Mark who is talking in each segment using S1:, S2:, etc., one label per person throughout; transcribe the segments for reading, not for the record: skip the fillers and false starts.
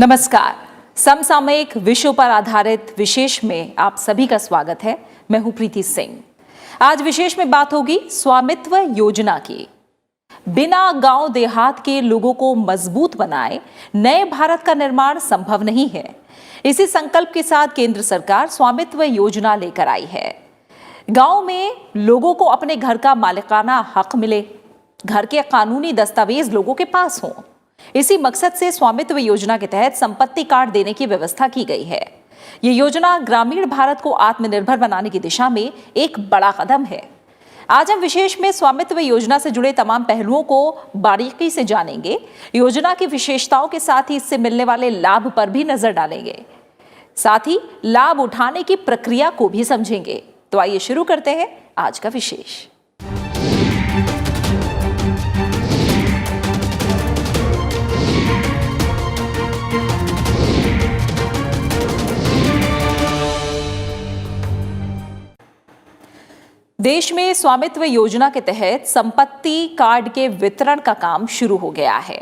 S1: नमस्कार। समसामयिक विषयों पर आधारित विशेष में आप सभी का स्वागत है। मैं हूं प्रीति सिंह। आज विशेष में बात होगी स्वामित्व योजना की। बिना गांव देहात के लोगों को मजबूत बनाए नए भारत का निर्माण संभव नहीं है। इसी संकल्प के साथ केंद्र सरकार स्वामित्व योजना लेकर आई है। गांव में लोगों को अपने घर का मालिकाना हक मिले, घर के कानूनी दस्तावेज लोगों के पास हों। इसी मकसद से स्वामित्व योजना के तहत संपत्ति कार्ड देने की व्यवस्था की गई है। ये योजना ग्रामीण भारत को आत्मनिर्भर बनाने की दिशा में एक बड़ा कदम है। आज हम विशेष में स्वामित्व योजना से जुड़े तमाम पहलुओं को बारीकी से जानेंगे। योजना की विशेषताओं के साथ ही इससे मिलने वाले लाभ पर भी नजर डालेंगे। साथ ही लाभ उठाने की प्रक्रिया को भी समझेंगे। तो आइए शुरू करते हैं आज का विशेष। देश में स्वामित्व योजना के तहत संपत्ति कार्ड के वितरण का काम शुरू हो गया है।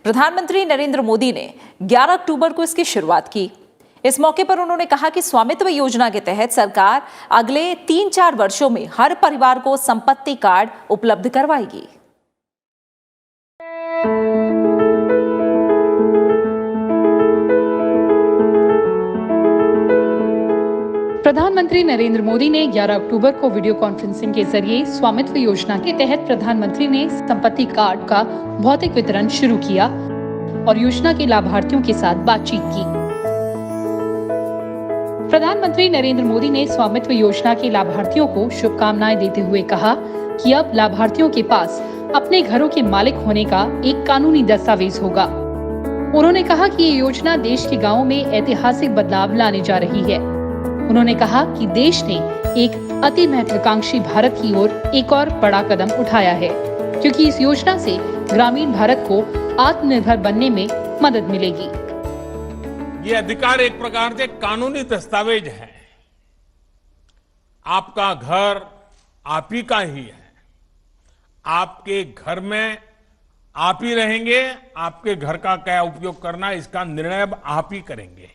S1: प्रधानमंत्री नरेंद्र मोदी ने 11 अक्टूबर को इसकी शुरुआत की। इस मौके पर उन्होंने कहा कि स्वामित्व योजना के तहत सरकार अगले 3-4 वर्षों में हर परिवार को संपत्ति कार्ड उपलब्ध करवाएगी।
S2: प्रधानमंत्री नरेंद्र मोदी ने 11 अक्टूबर को वीडियो कॉन्फ्रेंसिंग के जरिए स्वामित्व योजना के तहत प्रधानमंत्री ने संपत्ति कार्ड का भौतिक वितरण शुरू किया और योजना के लाभार्थियों के साथ बातचीत की। प्रधानमंत्री नरेंद्र मोदी ने स्वामित्व योजना के लाभार्थियों को शुभकामनाएं देते हुए कहा कि अब लाभार्थियों के पास अपने घरों के मालिक होने का एक कानूनी दस्तावेज होगा। उन्होंने कहा कि ये योजना देश के गाँवों में ऐतिहासिक बदलाव लाने जा रही है। उन्होंने कहा कि देश ने एक अति महत्वाकांक्षी भारत की ओर एक और बड़ा कदम उठाया है, क्योंकि इस योजना से ग्रामीण भारत को आत्मनिर्भर बनने में मदद मिलेगी।
S3: ये अधिकार एक प्रकार से कानूनी दस्तावेज है। आपका घर आप ही का ही है। आपके घर में आप ही रहेंगे। आपके घर का क्या उपयोग करना इसका निर्णय अब आप ही करेंगे।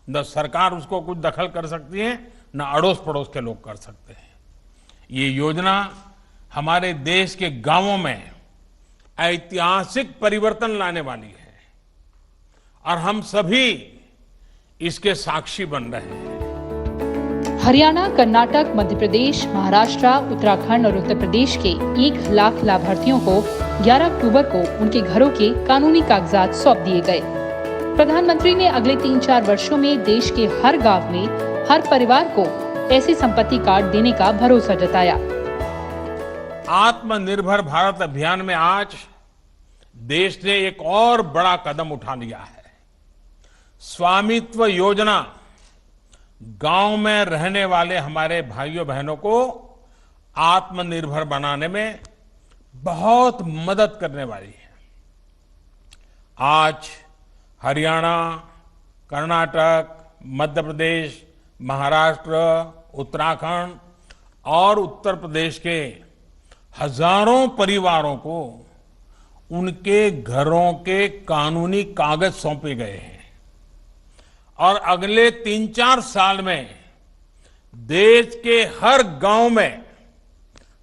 S3: न सरकार उसको कुछ दखल कर सकती है, न अड़ोस पड़ोस के लोग कर सकते हैं। ये योजना हमारे देश के गांवों में ऐतिहासिक परिवर्तन लाने वाली है और हम सभी इसके साक्षी बन रहे हैं।
S2: हरियाणा, कर्नाटक, मध्य प्रदेश, महाराष्ट्र, उत्तराखंड और उत्तर प्रदेश के 1 लाख लाभार्थियों को 11 अक्टूबर को उनके घरों के कानूनी कागजात सौंप दिए गए। प्रधानमंत्री ने अगले 3-4 वर्षों में देश के हर गांव में हर परिवार को ऐसे संपत्ति कार्ड देने का भरोसा जताया।
S3: आत्मनिर्भर भारत अभियान में आज देश ने एक और बड़ा कदम उठा लिया है। स्वामित्व योजना गांव में रहने वाले हमारे भाइयों बहनों को आत्मनिर्भर बनाने में बहुत मदद करने वाली है। आज हरियाणा, कर्नाटक, मध्य प्रदेश, महाराष्ट्र, उत्तराखंड और उत्तर प्रदेश के हजारों परिवारों को उनके घरों के कानूनी कागज सौंपे गए हैं और अगले 3-4 साल में देश के हर गांव में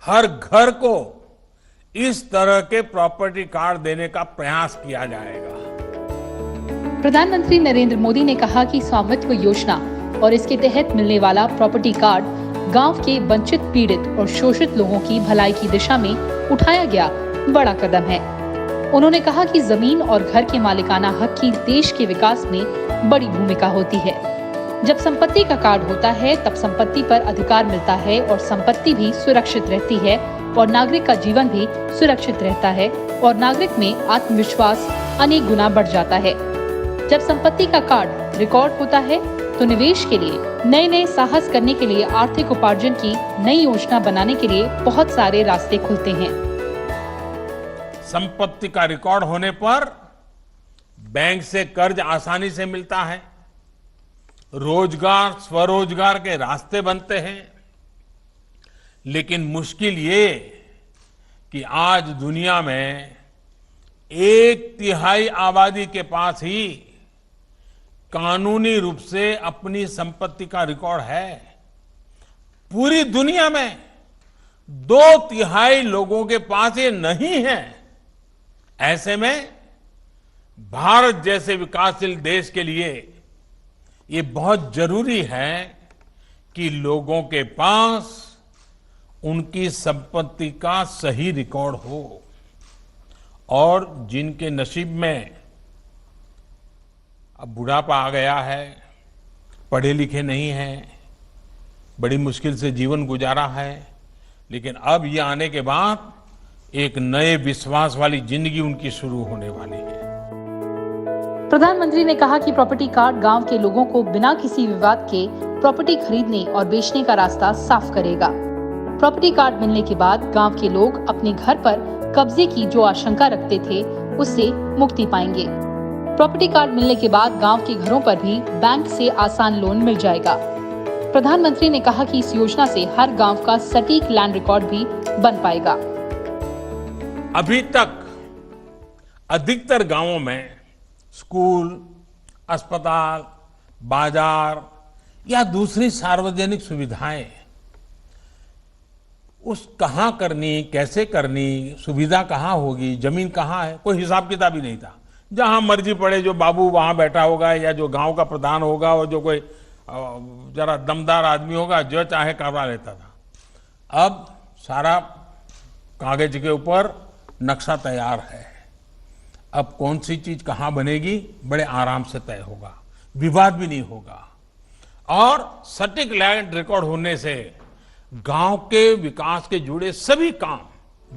S3: हर घर को इस तरह के प्रॉपर्टी कार्ड देने का प्रयास किया जाएगा।
S2: प्रधानमंत्री नरेंद्र मोदी ने कहा कि स्वामित्व योजना और इसके तहत मिलने वाला प्रॉपर्टी कार्ड गांव के वंचित, पीड़ित और शोषित लोगों की भलाई की दिशा में उठाया गया बड़ा कदम है। उन्होंने कहा कि जमीन और घर के मालिकाना हक की देश के विकास में बड़ी भूमिका होती है। जब संपत्ति का कार्ड होता है तब संपत्ति पर अधिकार मिलता है और संपत्ति भी सुरक्षित रहती है और नागरिक का जीवन भी सुरक्षित रहता है और नागरिक में आत्मविश्वास अनेक गुना बढ़ जाता है। जब संपत्ति का कार्ड रिकॉर्ड होता है तो निवेश के लिए, नए साहस करने के लिए, आर्थिक उपार्जन की नई योजना बनाने के लिए बहुत सारे रास्ते खुलते हैं।
S3: संपत्ति का रिकॉर्ड होने पर बैंक से कर्ज आसानी से मिलता है। रोजगार, स्वरोजगार के रास्ते बनते हैं। लेकिन मुश्किल ये कि आज दुनिया में 1/3 आबादी के पास ही कानूनी रूप से अपनी संपत्ति का रिकॉर्ड है। पूरी दुनिया में 2/3 लोगों के पास ये नहीं है। ऐसे में भारत जैसे विकासशील देश के लिए ये बहुत जरूरी है कि लोगों के पास उनकी संपत्ति का सही रिकॉर्ड हो और जिनके नसीब में अब बुढ़ापा आ गया है, पढ़े लिखे नहीं हैं, बड़ी मुश्किल से जीवन गुजारा है, लेकिन अब ये आने के बाद एक नए विश्वास वाली जिंदगी उनकी शुरू होने वाली है।
S2: प्रधानमंत्री ने कहा कि प्रॉपर्टी कार्ड गांव के लोगों को बिना किसी विवाद के प्रॉपर्टी खरीदने और बेचने का रास्ता साफ करेगा। प्रॉपर्टी कार्ड मिलने के बाद गांव के लोग अपने घर पर कब्जे की जो आशंका रखते थे उससे मुक्ति पाएंगे। प्रॉपर्टी कार्ड मिलने के बाद गांव के घरों पर भी बैंक से आसान लोन मिल जाएगा। प्रधानमंत्री ने कहा कि इस योजना से हर गांव का सटीक लैंड रिकॉर्ड भी बन पाएगा।
S3: अभी तक अधिकतर गांवों में स्कूल, अस्पताल, बाजार या दूसरी सार्वजनिक सुविधाएं उस कहां करनी, कैसे करनी, सुविधा कहां होगी, जमीन कहां है, कोई हिसाब किताब ही नहीं था। जहां मर्जी पड़े जो बाबू वहां बैठा होगा या जो गांव का प्रधान होगा और जो कोई जरा दमदार आदमी होगा जो चाहे करवा लेता था। अब सारा कागज के ऊपर नक्शा तैयार है। अब कौन सी चीज कहां बनेगी बड़े आराम से तय होगा, विवाद भी नहीं होगा और सटीक लैंड रिकॉर्ड होने से गांव के विकास के जुड़े सभी काम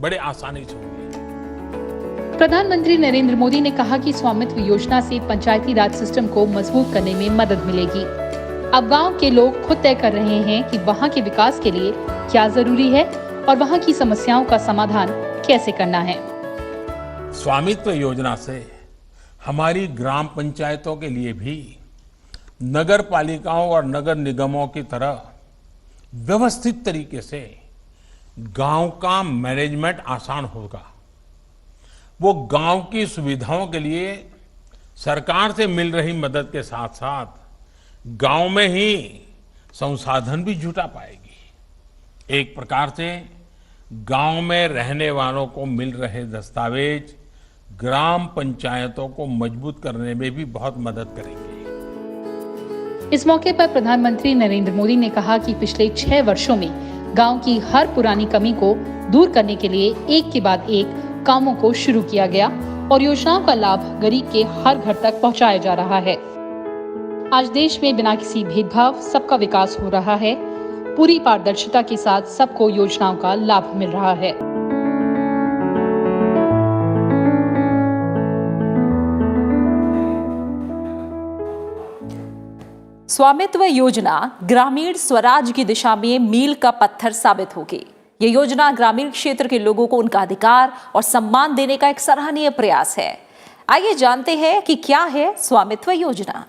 S3: बड़े आसानी से होंगे।
S2: प्रधानमंत्री नरेंद्र मोदी ने कहा कि स्वामित्व योजना से पंचायती राज सिस्टम को मजबूत करने में मदद मिलेगी। अब गांव के लोग खुद तय कर रहे हैं कि वहां के विकास के लिए क्या जरूरी है और वहां की समस्याओं का समाधान कैसे करना है।
S3: स्वामित्व योजना से हमारी ग्राम पंचायतों के लिए भी नगर पालिकाओं और नगर निगमों की तरह व्यवस्थित तरीके से गांव का मैनेजमेंट आसान होगा। वो गांव की सुविधाओं के लिए सरकार से मिल रही मदद के साथ साथ गांव में ही संसाधन भी जुटा पाएगी। एक प्रकार से गांव में रहने वालों को मिल रहे दस्तावेज ग्राम पंचायतों को मजबूत करने में भी बहुत मदद करेंगे।
S2: इस मौके पर प्रधानमंत्री नरेंद्र मोदी ने कहा कि पिछले 6 वर्षों में गांव की हर पुरानी कमी को दूर करने के लिए एक के बाद एक कामों को शुरू किया गया और योजनाओं का लाभ गरीब के हर घर तक पहुंचाया जा रहा है। आज देश में बिना किसी भेदभाव सबका विकास हो रहा है। पूरी पारदर्शिता के साथ सबको योजनाओं का लाभ मिल रहा है।
S1: स्वामित्व योजना ग्रामीण स्वराज की दिशा में मील का पत्थर साबित होगी। ये योजना ग्रामीण क्षेत्र के लोगों को उनका अधिकार और सम्मान देने का एक सराहनीय प्रयास है। आइए जानते हैं कि क्या है स्वामित्व योजना।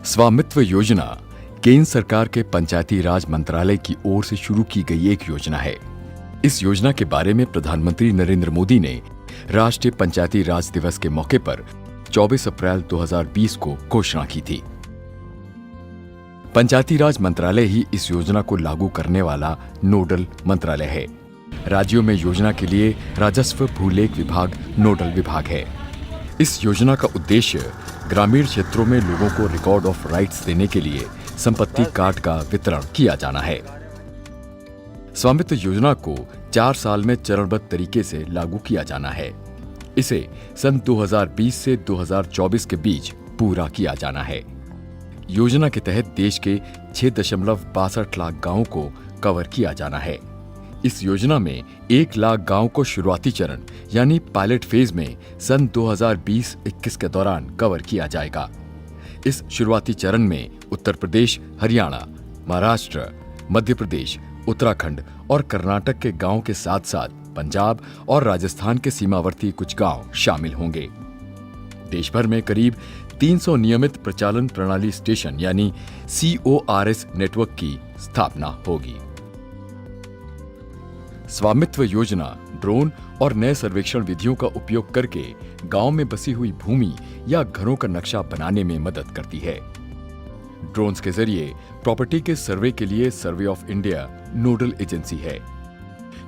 S4: स्वामित्व योजना केंद्र सरकार के पंचायती राज मंत्रालय की ओर से शुरू की गई एक योजना है। इस योजना के बारे में प्रधानमंत्री नरेंद्र मोदी ने राष्ट्रीय पंचायती राज दिवस के मौके पर 24 अप्रैल 2020 को घोषणा की थी। पंचायती राज मंत्रालय ही इस योजना को लागू करने वाला नोडल मंत्रालय है। राज्यों में योजना के लिए राजस्व भूलेख विभाग नोडल विभाग है। इस योजना का उद्देश्य ग्रामीण क्षेत्रों में लोगों को रिकॉर्ड ऑफ राइट्स देने के लिए संपत्ति कार्ड का वितरण किया जाना है। स्वामित्व योजना को 4 साल में चरणबद्ध तरीके से लागू किया जाना है। इसे सन 2020 से 2024 के बीच पूरा किया जाना है। योजना के तहत देश के 6.62 लाख गांवों को कवर किया जाना है। इस योजना में 1 लाख गांव को शुरुआती चरण यानी पायलट फेज में सन 2020-21 के दौरान कवर किया जाएगा। इस शुरुआती चरण में उत्तर प्रदेश, हरियाणा, महाराष्ट्र, मध्य प्रदेश, उत्तराखंड और कर्नाटक के गांवों के साथ साथ पंजाब और राजस्थान के सीमावर्ती कुछ गांव शामिल होंगे। देश भर में करीब 300 नियमित प्रचालन प्रणाली स्टेशन यानी CORS नेटवर्क की स्थापना होगी। स्वामित्व योजना ड्रोन और नए सर्वेक्षण विधियों का उपयोग करके गांव में बसी हुई भूमि या घरों का नक्शा बनाने में मदद करती है। ड्रोन्स के जरिए प्रॉपर्टी के सर्वे के लिए survey of India nodal agency है।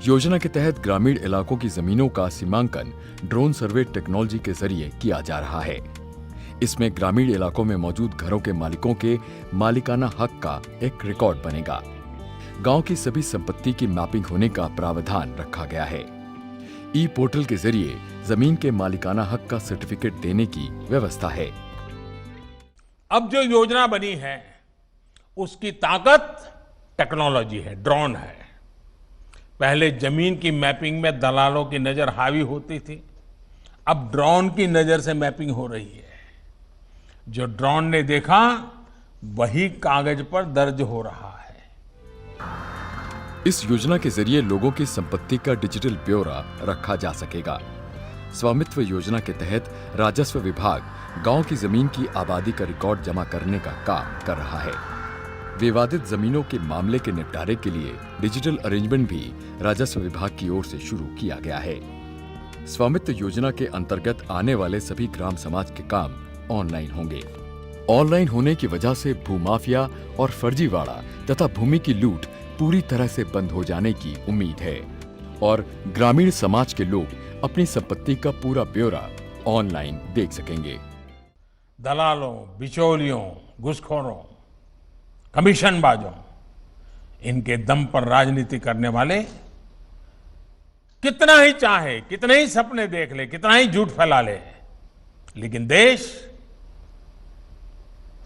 S4: योजना के तहत ग्रामीण इलाकों की जमीनों का सीमांकन ड्रोन सर्वे टेक्नोलॉजी के जरिए किया जा रहा है। इसमें ग्रामीण इलाकों में मौजूद घरों के मालिकों के मालिकाना हक का एक रिकॉर्ड बनेगा। गांव की सभी संपत्ति की मैपिंग होने का प्रावधान रखा गया है। ई पोर्टल के जरिए जमीन के मालिकाना हक का सर्टिफिकेट देने की व्यवस्था है।
S3: अब जो योजना बनी है उसकी ताकत टेक्नोलॉजी है, ड्रोन है। पहले जमीन की मैपिंग में दलालों की नजर हावी होती थी, अब ड्रोन की नजर से मैपिंग हो रही है। जो ड्रोन ने देखा वही कागज पर दर्ज हो रहा है।
S4: इस योजना के जरिए लोगों की संपत्ति का डिजिटल ब्यौरा रखा जा सकेगा। स्वामित्व योजना के तहत राजस्व विभाग गांव की जमीन की आबादी का रिकॉर्ड जमा करने का काम कर रहा है। विवादित जमीनों के मामले के निपटारे के लिए डिजिटल अरेंजमेंट भी राजस्व विभाग की ओर से शुरू किया गया है। स्वामित्व योजना के अंतर्गत आने वाले सभी ग्राम समाज के काम ऑनलाइन होंगे। ऑनलाइन होने की वजह से भूमाफिया और फर्जीवाड़ा तथा भूमि की लूट पूरी तरह से बंद हो जाने की उम्मीद है और ग्रामीण समाज के लोग अपनी संपत्ति का पूरा ब्यौरा ऑनलाइन देख सकेंगे।
S3: दलालों, बिचौलियों, घुसखोरों, कमीशनबाजों, इनके दम पर राजनीति करने वाले कितना ही चाहे, कितने ही सपने देख ले, कितना ही झूठ फैला ले, लेकिन देश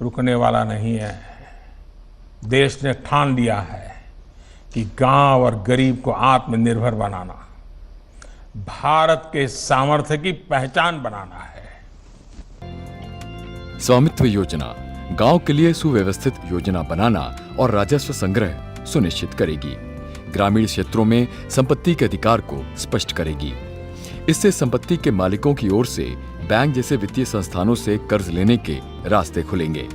S3: रुकने वाला नहीं है। देश ने ठान लिया है कि गांव और गरीब को आत्मनिर्भर बनाना, भारत के सामर्थ्य की पहचान बनाना है।
S4: स्वामित्व योजना गांव के लिए सुव्यवस्थित योजना बनाना और राजस्व संग्रह सुनिश्चित करेगी। ग्रामीण क्षेत्रों में संपत्ति के अधिकार को स्पष्ट करेगी। इससे संपत्ति के मालिकों की ओर से बैंक जैसे वित्तीय संस्थानों से कर्ज लेने के रास्ते खुलेंगे।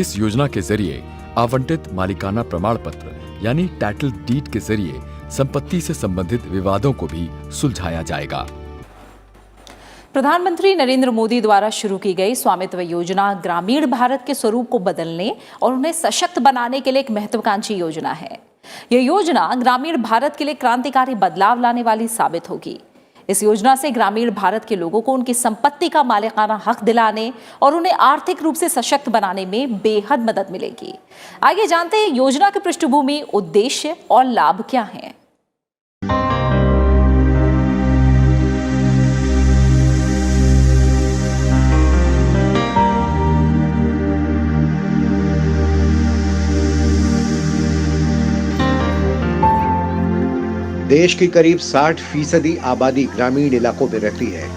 S4: इस योजना के जरिए आवंटित मालिकाना प्रमाण पत्र यानी टाइटल डीड के जरिए संपत्ति से संबंधित विवादों को भी सुलझाया जाएगा।
S1: प्रधानमंत्री नरेंद्र मोदी द्वारा शुरू की गई स्वामित्व योजना ग्रामीण भारत के स्वरूप को बदलने और उन्हें सशक्त बनाने के लिए एक महत्वाकांक्षी योजना है। यह योजना ग्रामीण भारत के लिए क्रांतिकारी बदलाव लाने वाली साबित होगी। इस योजना से ग्रामीण भारत के लोगों को उनकी संपत्ति का मालिकाना हक दिलाने और उन्हें आर्थिक रूप से सशक्त बनाने में बेहद मदद मिलेगी। आइए जानते हैं योजना की पृष्ठभूमि, उद्देश्य और लाभ क्या हैं।
S5: देश की करीब 60% आबादी ग्रामीण इलाकों में रहती है,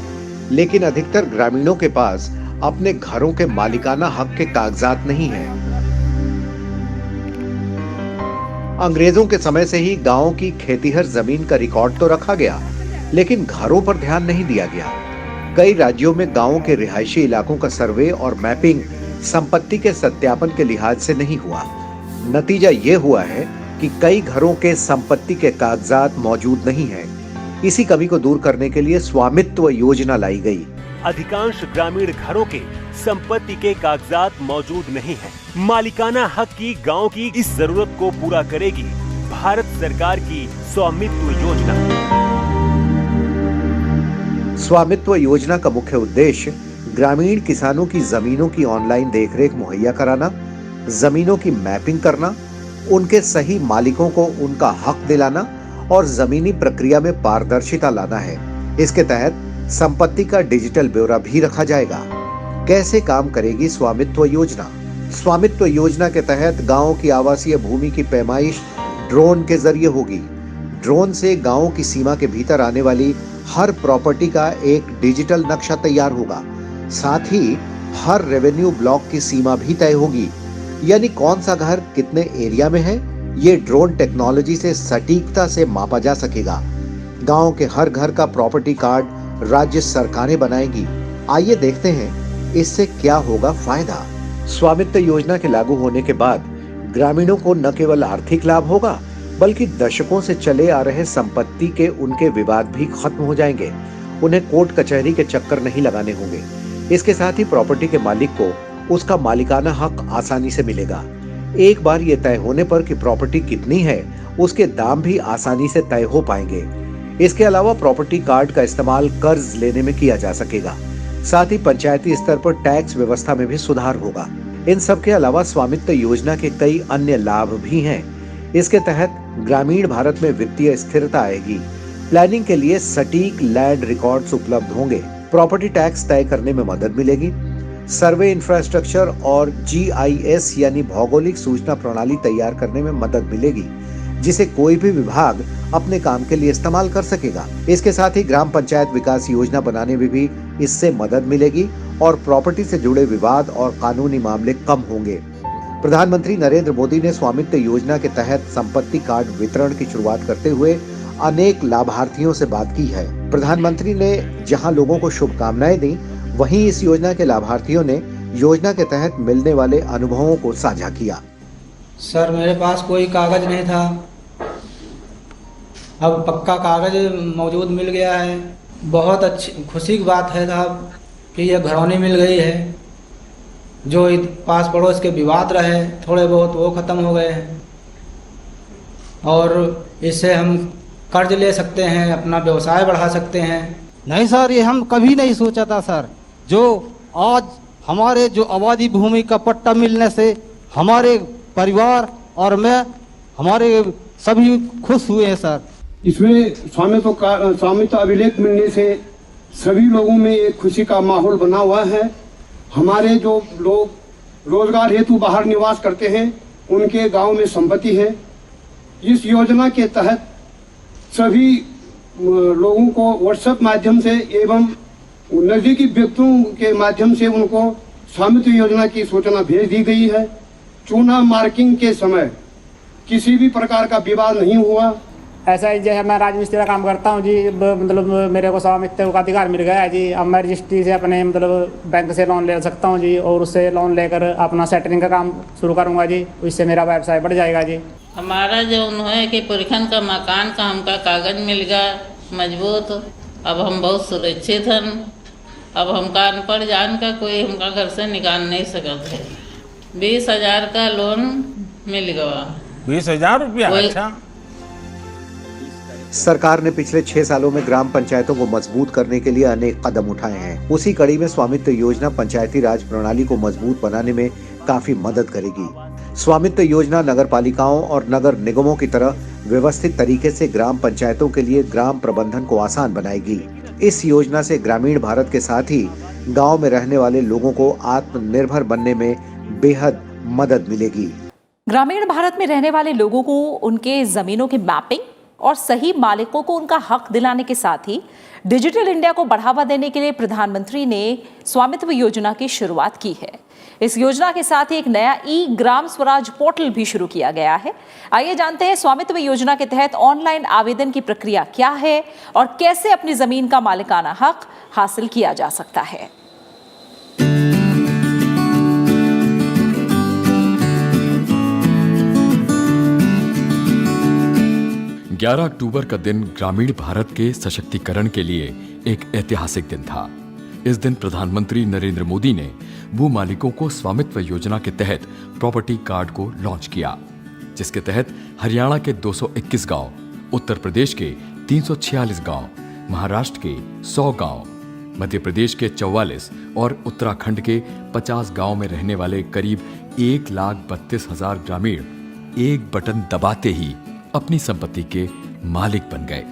S5: लेकिन अधिकतर ग्रामीणों के पास अपने घरों के मालिकाना हक के कागजात नहीं हैं। अंग्रेजों के समय से ही गांवों की खेतीहर जमीन का रिकॉर्ड तो रखा गया, लेकिन घरों पर ध्यान नहीं दिया गया। कई राज्यों में गांवों के रिहायशी इलाकों का सर्वे और मैपिंग संपत्ति के सत्यापन के लिहाज से नहीं हुआ। नतीजा ये हुआ है कि कई घरों के संपत्ति के कागजात मौजूद नहीं हैं। इसी कमी को दूर करने के लिए स्वामित्व योजना लाई गई।
S6: अधिकांश ग्रामीण घरों के संपत्ति के कागजात मौजूद नहीं हैं। मालिकाना हक की गांव की इस जरूरत को पूरा करेगी भारत सरकार की स्वामित्व योजना।
S5: स्वामित्व योजना का मुख्य उद्देश्य ग्रामीण किसानों की जमीनों की ऑनलाइन देखरेख मुहैया कराना, जमीनों की मैपिंग करना, उनके सही मालिकों को उनका हक दिलाना और जमीनी प्रक्रिया में पारदर्शिता लाना है। इसके तहत संपत्ति का डिजिटल ब्यौरा भी रखा जाएगा। कैसे काम करेगी स्वामित्व योजना? स्वामित्व योजना के तहत गांव की आवासीय भूमि की पैमाइश ड्रोन के जरिए होगी। ड्रोन से गांव की सीमा के भीतर आने वाली हर प्रॉपर्टी का एक डिजिटल नक्शा तैयार होगा। साथ ही हर रेवेन्यू ब्लॉक की सीमा भी तय होगी, यानी कौन सा घर कितने एरिया में है, ये ड्रोन टेक्नोलॉजी से सटीकता से मापा जा सकेगा। गांव के हर घर का प्रॉपर्टी कार्ड राज्य सरकारें बनाएंगी। आइए देखते हैं इससे क्या होगा फायदा। स्वामित्व योजना के लागू होने के बाद ग्रामीणों को न केवल आर्थिक लाभ होगा, बल्कि दशकों से चले आ रहे संपत्ति के उनके विवाद भी खत्म हो जाएंगे। उन्हें कोर्ट कचहरी के चक्कर नहीं लगाने होंगे। इसके साथ ही प्रॉपर्टी के मालिक को उसका मालिकाना हक आसानी से मिलेगा। एक बार ये तय होने पर कि प्रॉपर्टी कितनी है, उसके दाम भी आसानी से तय हो पाएंगे। इसके अलावा प्रॉपर्टी कार्ड का इस्तेमाल कर्ज लेने में किया जा सकेगा। साथ ही पंचायती स्तर पर टैक्स व्यवस्था में भी सुधार होगा। इन सब के अलावा स्वामित्व योजना के कई अन्य लाभ भी हैं। इसके तहत ग्रामीण भारत में वित्तीय स्थिरता आएगी। प्लानिंग के लिए सटीक लैंड रिकॉर्ड्स उपलब्ध होंगे। प्रॉपर्टी टैक्स तय करने में मदद मिलेगी। सर्वे इंफ्रास्ट्रक्चर और GIS यानी भौगोलिक सूचना प्रणाली तैयार करने में मदद मिलेगी, जिसे कोई भी विभाग अपने काम के लिए इस्तेमाल कर सकेगा। इसके साथ ही ग्राम पंचायत विकास योजना बनाने में भी इससे मदद मिलेगी और प्रॉपर्टी से जुड़े विवाद और कानूनी मामले कम होंगे। प्रधानमंत्री नरेंद्र मोदी ने स्वामित्व योजना के तहत संपत्ति कार्ड वितरण की शुरुआत करते हुए अनेक लाभार्थियों से बात की है। प्रधानमंत्री ने जहां लोगों को शुभकामनाएं दी, वहीं इस योजना के लाभार्थियों ने योजना के तहत मिलने वाले अनुभवों को साझा किया।
S7: सर, मेरे पास कोई कागज नहीं था, अब पक्का कागज मौजूद मिल गया है। बहुत अच्छी खुशी की बात है साहब कि यह घरौनी मिल गई है। जो पास पड़ोस के विवाद रहे थोड़े बहुत वो ख़त्म हो गए हैं और इससे हम कर्ज ले सकते हैं, अपना व्यवसाय बढ़ा सकते हैं।
S8: नहीं सर, ये हम कभी नहीं सोचा था सर। जो आज हमारे जो आबादी भूमि का पट्टा मिलने से हमारे परिवार और मैं हमारे सभी खुश हुए हैं सर।
S9: इसमें स्वामित्व अभिलेख मिलने से सभी लोगों में एक खुशी का माहौल बना हुआ है। हमारे जो लोग रोजगार हेतु बाहर निवास करते हैं, उनके गांव में संपत्ति है। इस योजना के तहत सभी लोगों को व्हाट्सएप माध्यम से एवं नजदीकी व्यक्तियों के माध्यम से उनको स्वामित्व योजना की सूचना भेज दी गई है। चूना मार्किंग के समय किसी भी प्रकार का विवाद नहीं हुआ।
S10: ऐसा ही जैसे मैं राजमिस्त्री का काम करता हूँ जी, मतलब मेरे को स्वामित्व का अधिकार मिल गया है जी। अब मैं रजिस्ट्री से अपने मतलब बैंक से लोन ले सकता हूँ जी और उससे लोन लेकर अपना सेटरिंग का काम शुरू करूँगा जी। इससे मेरा व्यवसाय बढ़ जाएगा जी।
S11: हमारा जो है कि पुरखन का मकान का हमका कागज मिल गया मजबूत। अब हम बहुत सुरक्षित हैं। अब हमका अनपढ़ जान का कोई हमका घर से निकाल नहीं सकता है। 20,000 का लोन मिल गया।
S3: 20,000 रुपया? अच्छा।
S5: सरकार ने पिछले 6 सालों में ग्राम पंचायतों को मजबूत करने के लिए अनेक कदम उठाए हैं। उसी कड़ी में स्वामित्व योजना पंचायती राज प्रणाली को मजबूत बनाने में काफी मदद करेगी। स्वामित्व योजना नगर पालिकाओं और नगर निगमों की तरह व्यवस्थित तरीके से ग्राम पंचायतों के लिए ग्राम प्रबंधन को आसान बनाएगी। इस योजना से ग्रामीण भारत के साथ ही गांव में रहने वाले लोगों को आत्मनिर्भर बनने में बेहद मदद मिलेगी।
S1: ग्रामीण भारत में रहने वाले लोगों को उनके जमीनों की मैपिंग और सही मालिकों को उनका हक दिलाने के साथ ही डिजिटल इंडिया को बढ़ावा देने के लिए प्रधानमंत्री ने स्वामित्व योजना की शुरुआत की है। इस योजना के साथ ही एक नया ग्राम स्वराज पोर्टल भी शुरू किया गया है। आइए जानते हैं स्वामित्व योजना के तहत ऑनलाइन आवेदन की प्रक्रिया क्या है और कैसे अपनी जमीन का मालिकाना हक हासिल किया जा सकता है।
S4: 11 अक्टूबर का दिन ग्रामीण भारत के सशक्तिकरण के लिए एक ऐतिहासिक दिन था। इस दिन प्रधानमंत्री नरेंद्र मोदी ने भू मालिकों को स्वामित्व योजना के तहत प्रॉपर्टी कार्ड को लॉन्च किया, जिसके तहत हरियाणा के 221 गांव, उत्तर प्रदेश के 346 गांव, महाराष्ट्र के 100 गांव, मध्य प्रदेश के 44 और उत्तराखंड के 50 गांव में रहने वाले करीब 1,32,000 ग्रामीण एक बटन दबाते ही अपनी संपत्ति के मालिक बन गए।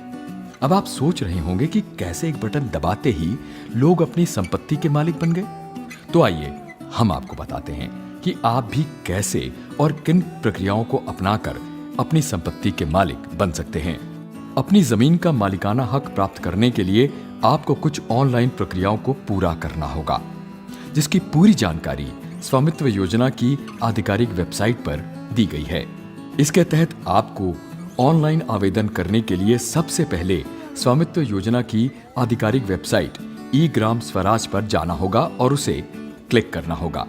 S4: अब आप सोच रहे होंगे कि कैसे एक बटन दबाते ही लोग अपनी संपत्ति के मालिक बन गए। तो आइए हम आपको बताते हैं कि आप भी कैसे और किन प्रक्रियाओं को अपनाकर अपनी संपत्ति के मालिक बन सकते हैं। अपनी जमीन का मालिकाना हक प्राप्त करने के लिए आपको कुछ ऑनलाइन प्रक्रियाओं को पूरा करना होगा, जिसकी पूरी जानकारी स्वामित्व योजना की आधिकारिक वेबसाइट पर दी गई है। इसके तहत आपको ऑनलाइन आवेदन करने के लिए सबसे पहले स्वामित्व योजना की आधिकारिक वेबसाइट ग्राम स्वराज पर जाना होगा और उसे क्लिक करना होगा।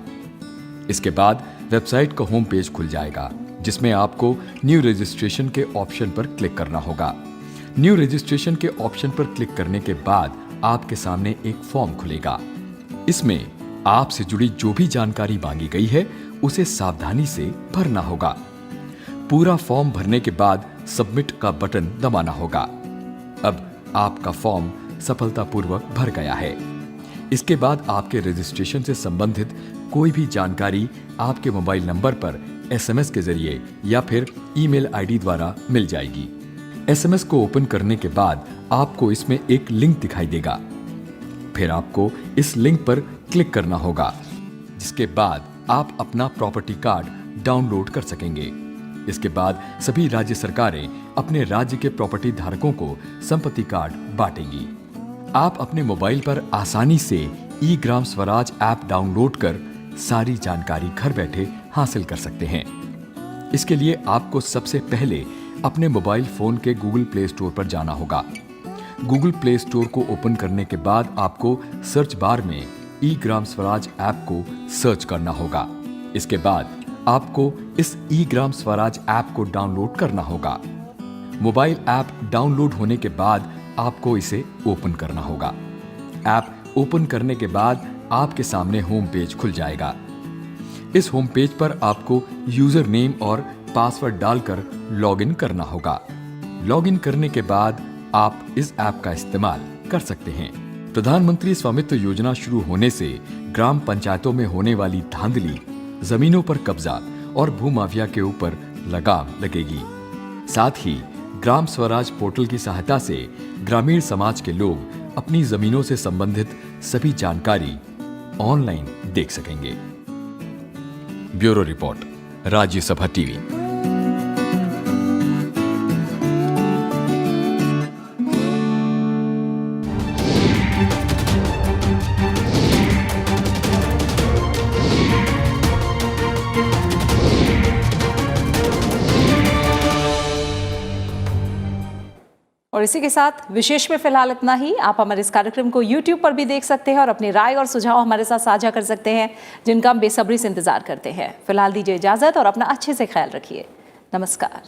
S4: इसके बाद वेबसाइट का होम पेज खुल जाएगा, जिसमें आपको न्यू रजिस्ट्रेशन के ऑप्शन पर क्लिक करना होगा। न्यू रजिस्ट्रेशन के ऑप्शन पर क्लिक करने के बाद आपके सामने एक फॉर्म खुलेगा। इसमें आपसे जुड़ी जो भी जानकारी मांगी गई है उसे सावधानी से भरना होगा। पूरा फॉर्म भरने के बाद सबमिट का बटन दबाना होगा। अब आपका फॉर्म सफलतापूर्वक भर गया है। इसके बाद आपके रजिस्ट्रेशन से संबंधित कोई भी जानकारी आपके मोबाइल नंबर पर एसएमएस के जरिए या फिर ईमेल आईडी द्वारा मिल जाएगी। एसएमएस को ओपन करने के बाद आपको इसमें एक लिंक दिखाई देगा। फिर आपको इस लिंक पर क्लिक करना होगा, जिसके बाद आप अपना प्रॉपर्टी कार्ड डाउनलोड कर सकेंगे। इसके बाद सभी राज्य सरकारें अपने राज्य के प्रॉपर्टी धारकों को संपत्ति कार्ड बांटेंगी। आप अपने मोबाइल पर आसानी से ई ग्राम स्वराज ऐप डाउनलोड कर सारी जानकारी घर बैठे हासिल कर सकते हैं। इसके लिए आपको सबसे पहले अपने मोबाइल फोन के गूगल प्ले स्टोर पर जाना होगा। गूगल प्ले स्टोर को ओपन करने के बाद आपको सर्च बार में ई ग्राम स्वराज ऐप को सर्च करना होगा। इसके बाद आपको इस ई ग्राम स्वराज ऐप को डाउनलोड करना होगा। मोबाइल ऐप डाउनलोड होने के बाद आपको इसे ओपन करना होगा। ऐप ओपन करने के बाद आपके सामने होम पेज खुल जाएगा। इस होम पेज पर आपको यूजर नेम और पासवर्ड डालकर लॉगिन करना होगा। लॉगिन करने के बाद आप इस ऐप का इस्तेमाल कर सकते हैं। प्रधानमंत्री स्वामित्व योजना शुरू होने से ग्राम पंचायतों में होने वाली धांधली, जमीनों पर कब्जा और भूमाफिया के ऊपर लगाम लगेगी। साथ ही ग्राम स्वराज पोर्टल की सहायता से ग्रामीण समाज के लोग अपनी जमीनों से संबंधित सभी जानकारी ऑनलाइन देख सकेंगे। Bureau report, Rajya Sabha TV.
S1: और इसी के साथ विशेष में फिलहाल इतना ही। आप हमारे इस कार्यक्रम को YouTube पर भी देख सकते हैं और अपनी राय और सुझाव हमारे साथ साझा कर सकते हैं, जिनका हम बेसब्री से इंतजार करते हैं। फिलहाल दीजिए इजाजत और अपना अच्छे से ख्याल रखिए। नमस्कार।